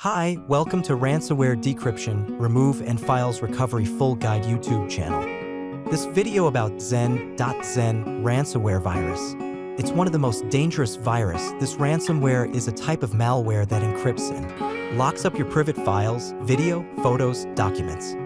Hi, welcome to Ransomware Decryption, Remove and Files Recovery Full Guide YouTube channel. This video about Dxen ransomware virus. It's one of the most dangerous virus. This ransomware is a type of malware that encrypts and locks up your private files, video, photos, documents.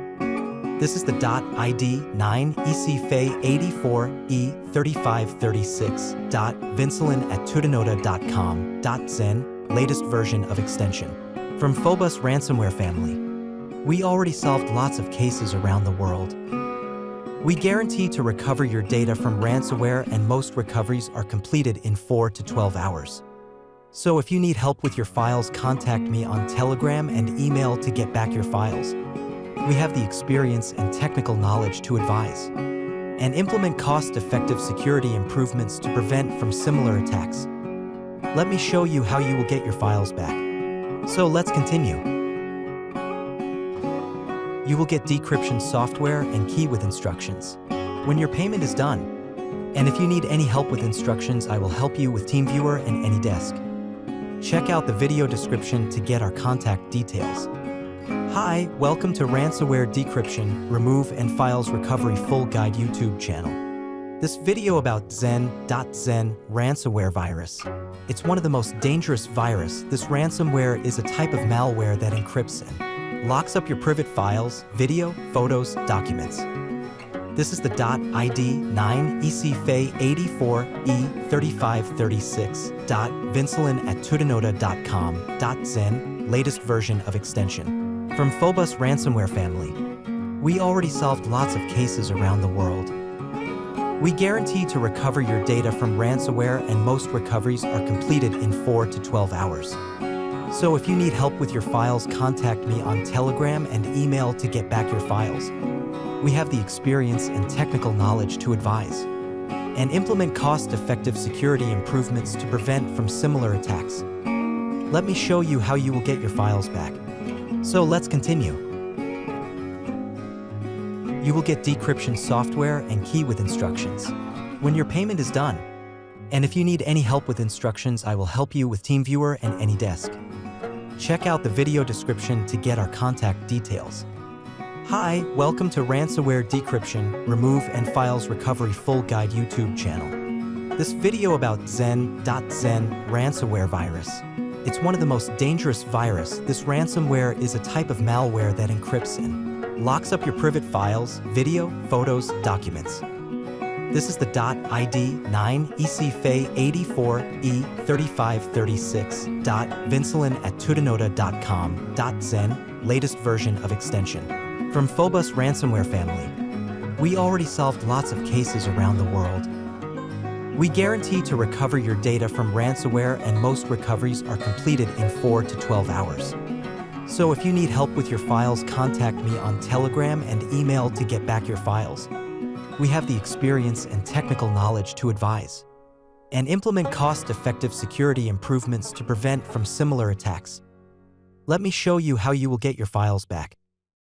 This is the .id 9 ECFA 84E3536.vincelin@tudanoda.com. Dxen, latest version of extension. From Phobos ransomware family. We already solved lots of cases around the world. We guarantee to recover your data from ransomware, and most recoveries are completed in 4 to 12 hours. So if you need help with your files, contact me on Telegram and email to get back your files. We have the experience and technical knowledge to advise and implement cost-effective security improvements to prevent from similar attacks. Let me show you how you will get your files back. So let's continue. You will get decryption software and key with instructions when your payment is done. And if you need any help with instructions, I will help you with TeamViewer and AnyDesk. Check out the video description to get our contact details. Hi, welcome to Ransomware Decryption, Remove and Files Recovery Full Guide YouTube channel. This video about Dxen ransomware virus. It's one of the most dangerous virus. This ransomware is a type of malware that encrypts and locks up your private files, video, photos, documents. This is the .id 9 ECFA 84E3536.vincelin@tudanoda.com. Dxen, latest version of extension. From Phobos ransomware family. We already solved lots of cases around the world. We guarantee to recover your data from ransomware, and most recoveries are completed in 4 to 12 hours. So if you need help with your files, contact me on Telegram and email to get back your files. We have the experience and technical knowledge to advise and implement cost-effective security improvements to prevent from similar attacks. Let me show you how you will get your files back. So let's continue. You will get decryption software and key with instructions when your payment is done. And if you need any help with instructions, I will help you with TeamViewer and AnyDesk. Check out the video description to get our contact details. Hi, welcome to Ransomware Decryption, Remove and Files Recovery Full Guide YouTube channel. This video about Dxen ransomware virus. It's one of the most dangerous virus. This ransomware is a type of malware that encrypts and locks up your private files, video, photos, documents. This is the .id 9 ECFA 84E3536.vincelin@tudanoda.com. Dxen, latest version of extension. From Phobos ransomware family. We already solved lots of cases around the world. We guarantee to recover your data from ransomware, and most recoveries are completed in 4 to 12 hours. So if you need help with your files, contact me on Telegram and email to get back your files. We have the experience and technical knowledge to advise and implement cost-effective security improvements to prevent from similar attacks. Let me show you how you will get your files back.